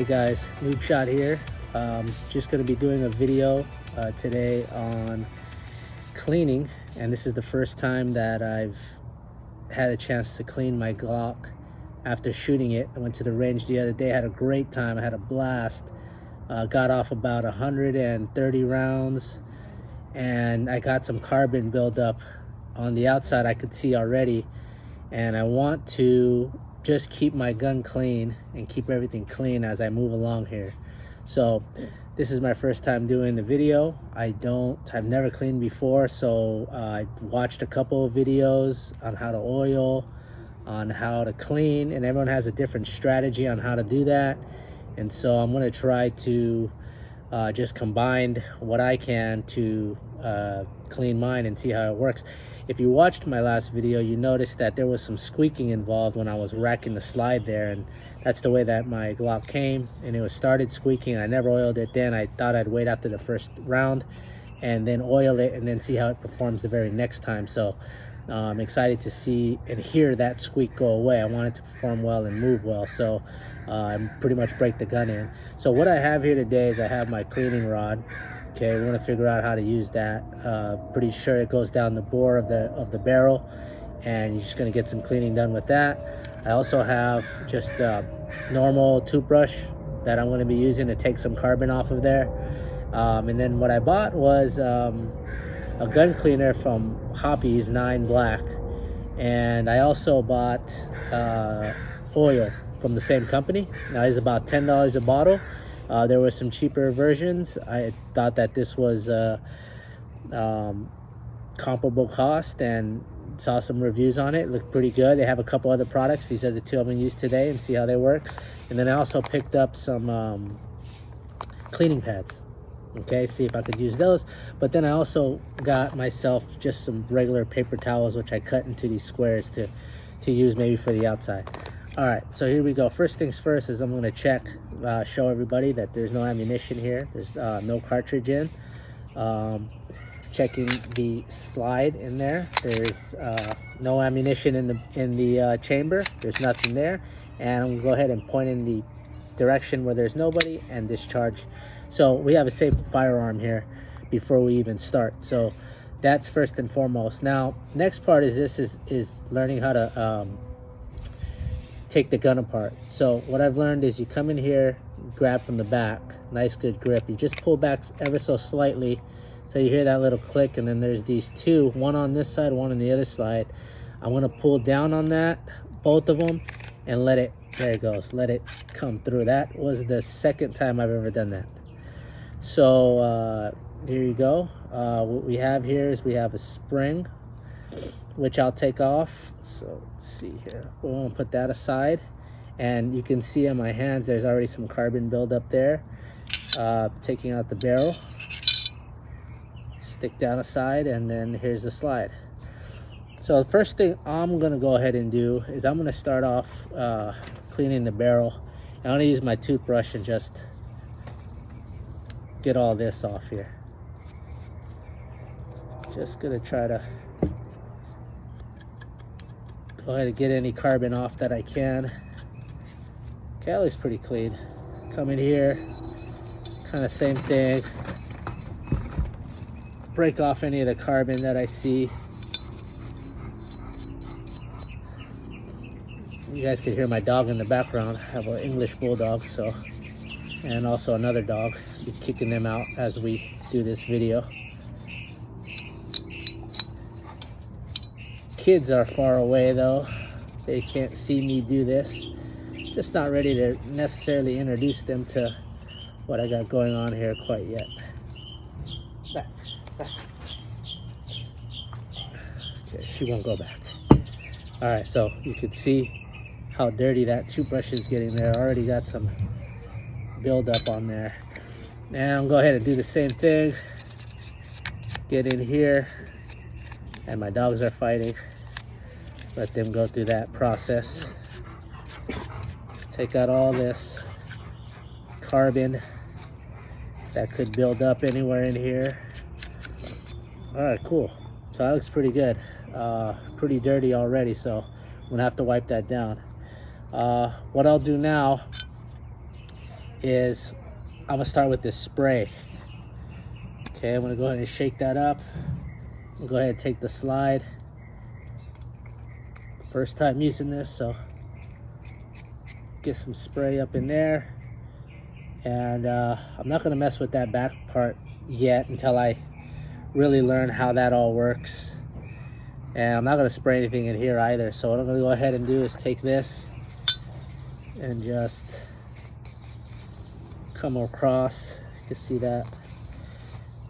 Hey guys, Danoobshot here. Just going to be doing a video today on cleaning, and this is the first time that I've had a chance to clean my Glock after shooting it. I went to the range the other day, had a great time, I had a blast. Got off about 130 rounds, and I got some carbon buildup on the outside I could see already, and I want to just keep my gun clean and keep everything clean as I move along here. So this is my first time doing the video. I've never cleaned before, so I watched a couple of videos on how to oil, on how to clean, and everyone has a different strategy on how to do that. And so I'm going to try to just combine what I can to clean mine and see how it works. If you watched my last video, you noticed that there was some squeaking involved when I was racking the slide there, and that's the way that my Glock came, and it started squeaking. I never oiled it then. I thought I'd wait after the first round and then oil it and then see how it performs the very next time. So I'm excited to see and hear that squeak go away. I want it to perform well and move well, so I pretty much break the gun in. So what I have here today is I have my cleaning rod. Okay, we're gonna figure out how to use that. Pretty sure it goes down the bore of the barrel, and you're just gonna get some cleaning done with that. I also have just a normal toothbrush that I'm gonna be using to take some carbon off of there. And then what I bought was a gun cleaner from Hoppe's 9 Black, and I also bought oil from the same company. Now it's about $10 a bottle. There were some cheaper versions. I thought that this was comparable cost, and saw some reviews on it. Looked pretty good. They have a couple other products. These are the two I'm going to use today and see how they work. And then I also picked up some cleaning pads. Okay, see if I could use those. But then I also got myself just some regular paper towels, which I cut into these squares to use maybe for the outside. All right, so here we go. First things first is I'm going to check, show everybody that there's no ammunition here. There's no cartridge in. Checking the slide in there. There's no ammunition in the chamber. There's nothing there. And I'm going to go ahead and point in the direction where there's nobody and discharge. So we have a safe firearm here before we even start. So that's first and foremost. Now, next part is learning how to take the gun apart. So what I've learned is you come in here, grab from the back, nice good grip. You just pull back ever so slightly till you hear that little click, and then there's these two, one on this side, one on the other side. I'm gonna pull down on that, both of them, and let it, there it goes, let it come through. That was the second time I've ever done that. So here you go. What we have here is we have a spring, which I'll take off. So let's see here. We're gonna put that aside, and you can see on my hands there's already some carbon buildup there. Taking out the barrel, stick down aside, and then here's the slide. So the first thing I'm gonna go ahead and do is I'm gonna start off cleaning the barrel. I'm gonna use my toothbrush and just get all this off here. Just gonna try to go ahead and get any carbon off that I can. Okay, that looks pretty clean. Come in here, kind of same thing. Break off any of the carbon that I see. You guys can hear my dog in the background. I have an English bulldog, so, and also another dog. I'll be kicking them out as we do this video. Kids are far away though. They can't see me do this. Just not ready to necessarily introduce them to what I got going on here quite yet. Back. Okay, she won't go back. All right, so you can see how dirty that toothbrush is getting there. Already got some buildup on there. Now I'm gonna go ahead and do the same thing. Get in here, and my dogs are fighting. Let them go through that process. Take out all this carbon that could build up anywhere in here. All right, cool. So that looks pretty good. Pretty dirty already, so I'm gonna have to wipe that down. What I'll do now is I'm gonna start with this spray. Okay, I'm gonna go ahead and shake that up. I'm gonna go ahead and take the slide. First time using this, so get some spray up in there. And I'm not gonna mess with that back part yet until I really learn how that all works. And I'm not gonna spray anything in here either. So what I'm gonna go ahead and do is take this and just come across, you can see that,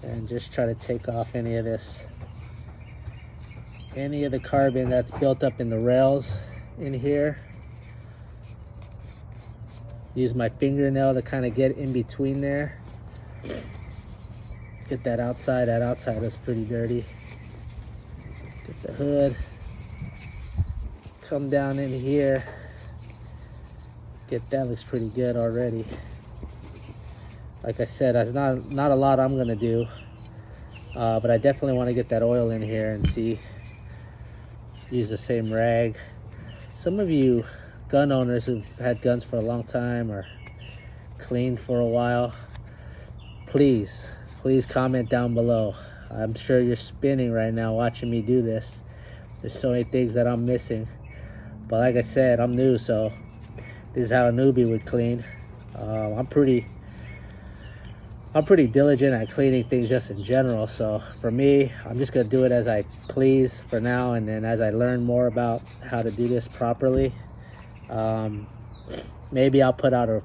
and just try to take off any of this, any of the carbon that's built up in the rails in here. Use my fingernail to kind of get in between there. Get that outside is pretty dirty. Get the hood. Come down in here. Get that, looks pretty good already. Like I said, that's not a lot I'm gonna do, but I definitely want to get that oil in here and see. Use the same rag. Some of you gun owners who've had guns for a long time or cleaned for a while, please comment down below. I'm sure you're spinning right now watching me do this. There's so many things that I'm missing, but like I said, I'm new, so this is how a newbie would clean. I'm pretty diligent at cleaning things just in general, so for me, I'm just gonna do it as I please for now, and then as I learn more about how to do this properly, maybe I'll put out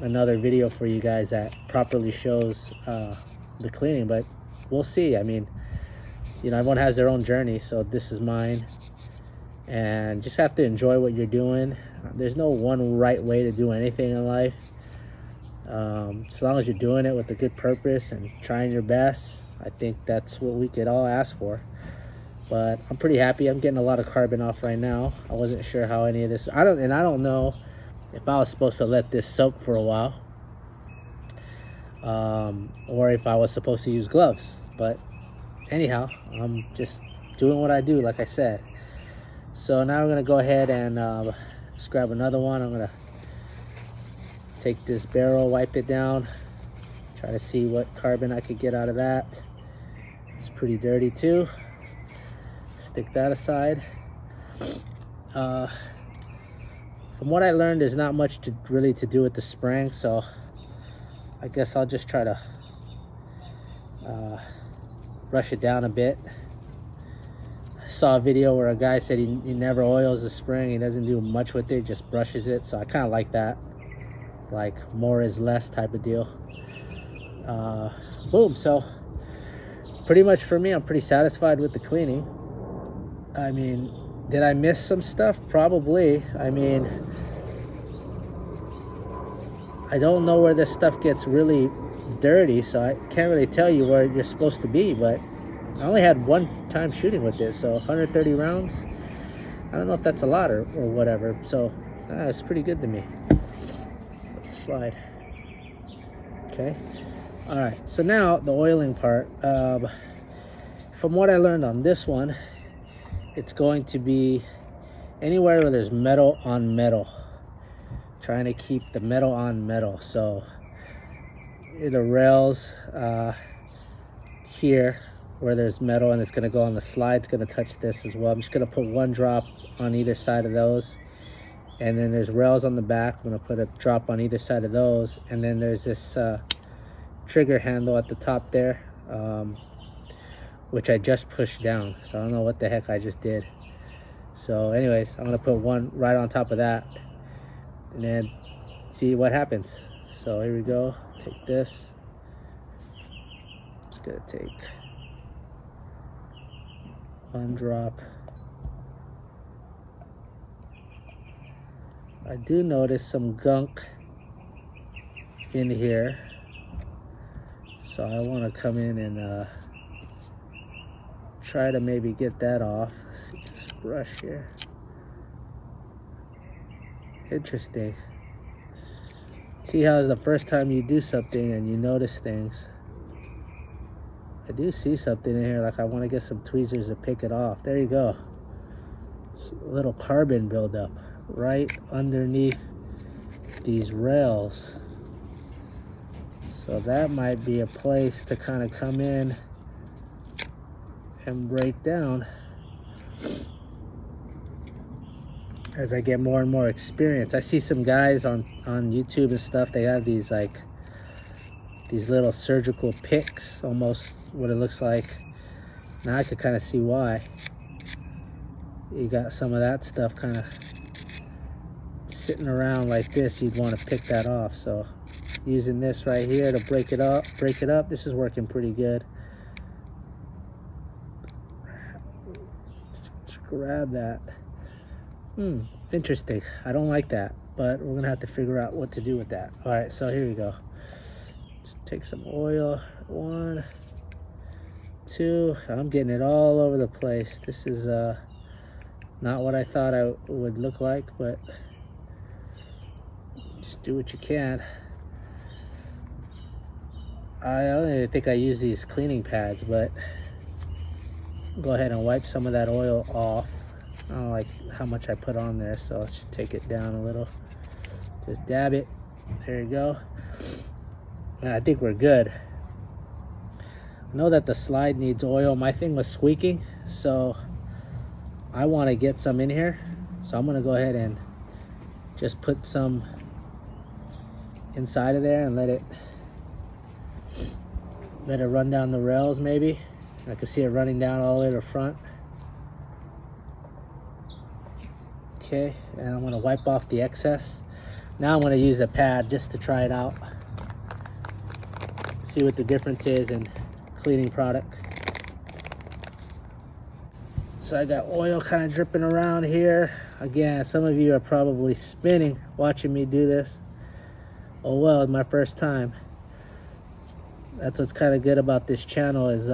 another video for you guys that properly shows the cleaning, but we'll see. I mean, you know, everyone has their own journey, so this is mine, and just have to enjoy what you're doing. There's no one right way to do anything in life. As long as you're doing it with a good purpose and trying your best, I think that's what we could all ask for. But I'm pretty happy. I'm getting a lot of carbon off right now. I wasn't sure how any of this, I don't know if I was supposed to let this soak for a while, or if I was supposed to use gloves. But anyhow, I'm just doing what I do, like I said. So now we're gonna go ahead and just grab another one. I'm gonna take this barrel, wipe it down, try to see what carbon I could get out of that. It's pretty dirty too. Stick that aside. From what I learned, there's not much really to do with the spraying, so I guess I'll just try to brush it down a bit. I saw a video where a guy said he never oils the spring. He doesn't do much with it, just brushes it, so I kind of like that. Like more is less type of deal. Boom. So pretty much for me, I'm pretty satisfied with the cleaning. I mean, did I miss some stuff? Probably. I mean, I don't know where this stuff gets really dirty, so I can't really tell you where you're supposed to be, but I only had one time shooting with this, so 130 rounds. I don't know if that's a lot or whatever, so it's pretty good to me. Slide. Okay. All right, so now the oiling part. From what I learned on this one, it's going to be anywhere where there's metal on metal, trying to keep the metal on metal. So the rails here where there's metal, and it's going to go on the slide, it's going to touch this as well. I'm just going to put one drop on either side of those. And then there's rails on the back. I'm going to put a drop on either side of those. And then there's this trigger handle at the top there, which I just pushed down. So I don't know what the heck I just did. So anyways, I'm going to put one right on top of that and then see what happens. So here we go. Take this. Just going to take one drop. I do notice some gunk in here, so I want to come in and try to maybe get that off. Let's see this brush here. Interesting. See how it's the first time you do something and you notice things. I do see something in here, like I want to get some tweezers to pick it off. There you go. Just a little carbon buildup right underneath these rails. So that might be a place to kind of come in and break down as I get more and more experience. I see some guys on YouTube and stuff, they have these like these little surgical picks, almost what it looks like. Now I could kind of see why. You got some of that stuff kind of sitting around like this, you'd want to pick that off. So using this right here to break it up, this is working pretty good. Just grab that. Interesting. I don't like that, but we're gonna have to figure out what to do with that. All right, so here we go. Just take some oil. 1, 2. I'm getting it all over the place. This is not what I thought I would look like, but just do what you can. I don't even think I use these cleaning pads, but go ahead and wipe some of that oil off. I don't like how much I put on there, so let's just take it down a little. Just dab it. There you go. And I think we're good. I know that the slide needs oil. My thing was squeaking, so I want to get some in here. So I'm going to go ahead and just put some inside of there and let it run down the rails maybe. I can see it running down all the way to the front. Okay, and I'm gonna wipe off the excess. Now I'm gonna use a pad just to try it out. See what the difference is in cleaning product. So I got oil kind of dripping around here. Again, some of you are probably spinning watching me do this. Oh well, it's my first time. That's what's kind of good about this channel is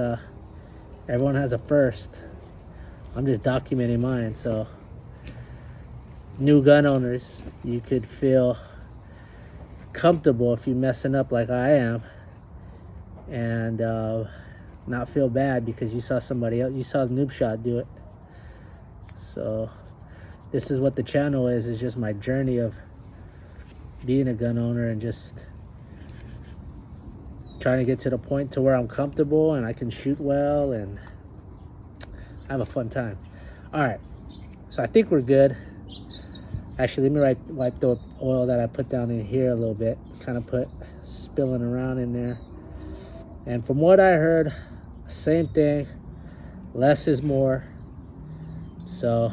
everyone has a first. I'm just documenting mine, so new gun owners, you could feel comfortable if you're messing up like I am, and not feel bad because you saw somebody else, you saw Danoobshot do it. So this is what the channel is just my journey of being a gun owner and just trying to get to the point to where I'm comfortable and I can shoot well and have a fun time. All right, so I think we're good. Actually, let me wipe the oil that I put down in here a little bit, kind of put spilling around in there. And from what I heard, same thing, less is more. So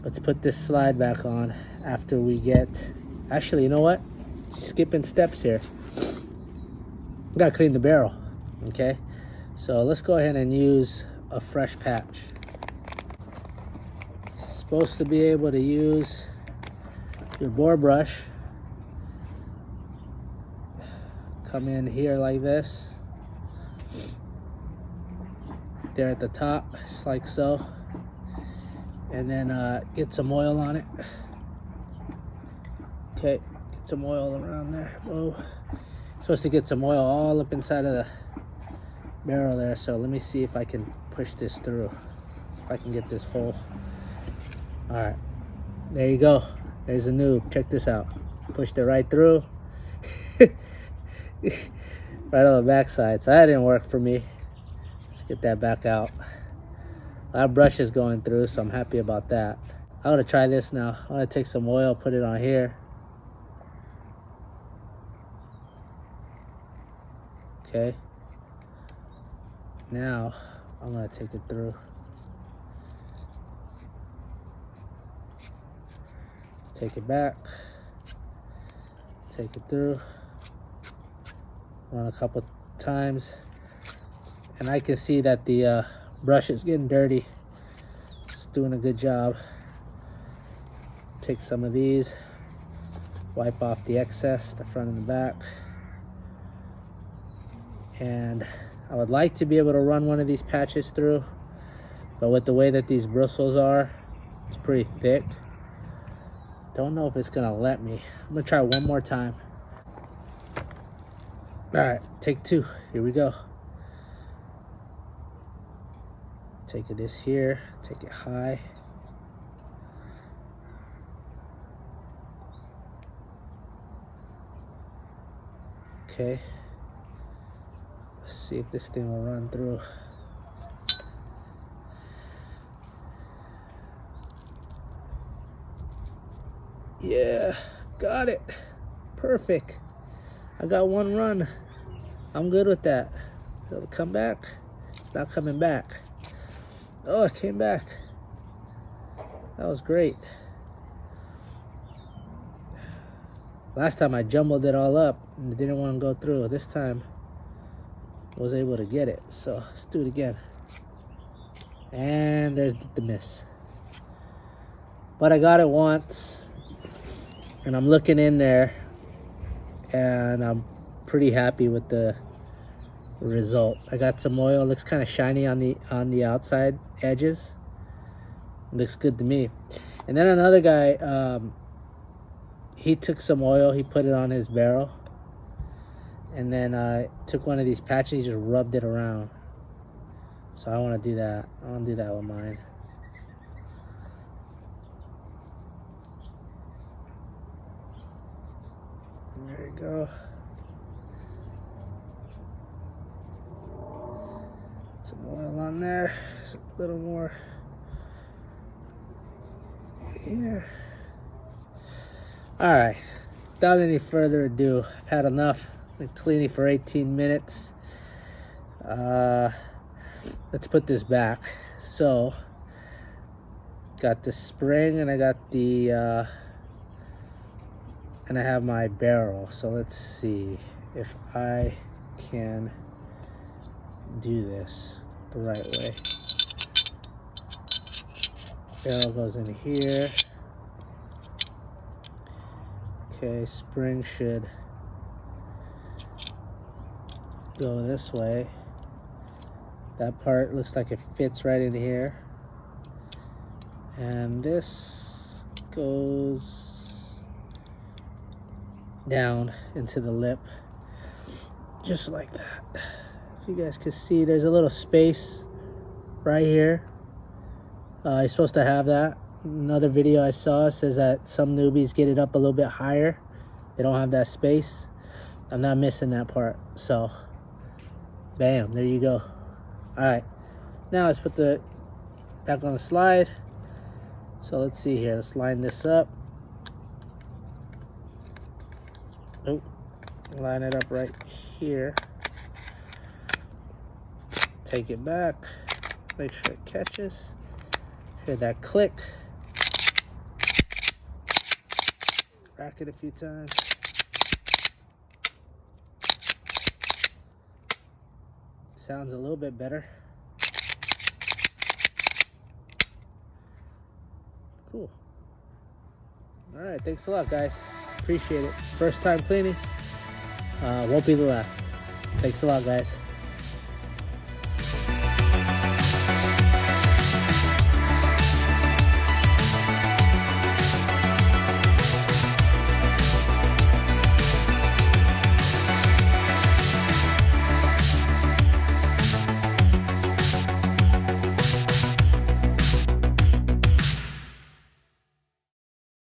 let's put this slide back on after we get, actually, you know what? Skipping steps here. We gotta clean the barrel, okay? So let's go ahead and use a fresh patch. Supposed to be able to use your bore brush. Come in here like this. There at the top, just like so. And then get some oil on it. Okay, get some oil around there. Whoa. Supposed to get some oil all up inside of the barrel there. So let me see if I can push this through. If I can get this full. All right, there you go. There's a noob. Check this out. Pushed it right through. Right on the backside. So that didn't work for me. Let's get that back out. A lot of brushes going through, so I'm happy about that. I'm gonna try this now. I'm gonna take some oil, put it on here. Okay. Now I'm gonna take it through. Take it back, take it through, run a couple times, and I can see that the brush is getting dirty. It's doing a good job. Take some of these, wipe off the excess, the front and the back. And I would like to be able to run one of these patches through, but with the way that these bristles are, it's pretty thick. Don't know if it's gonna let me. I'm gonna try one more time. All right, take 2. Here we go. Take this here, take it high. Okay. Let's see if this thing will run through. Yeah, got it. Perfect. I got one run. I'm good with that. It'll come back. It's not coming back. Oh, it came back. That was great. Last time I jumbled it all up and it didn't want to go through. This time I was able to get it. So let's do it again. And there's the miss. But I got it once. And I'm looking in there. And I'm pretty happy with the result. I got some oil. It looks kind of shiny on the outside edges. It looks good to me. And then another guy, he took some oil, he put it on his barrel, and then took one of these patches, he just rubbed it around. So I want to do that. I want to do that with mine. There you go. Some oil on there. Just a little more here. All right. Without any further ado, I've had enough. Been cleaning for 18 minutes. Let's put this back. So, got the spring and I got the and I have my barrel. So let's see if I can do this the right way. Barrel goes in here. Okay, spring should go this way. That part looks like it fits right in here. And this goes down into the lip, just like that. If you guys can see, there's a little space right here. You're supposed to have that. Another video I saw says that some newbies get it up a little bit higher. They don't have that space. I'm not missing that part. So, bam, there you go. All right, now let's put the back on the slide. So let's see here. Let's line this up. Oh, line it up right here. Take it back. Make sure it catches. Hear that click. Rack it a few times. Sounds a little bit better. Cool. All right, thanks a lot, guys. Appreciate it. First time cleaning. Won't be the last. Thanks a lot, guys.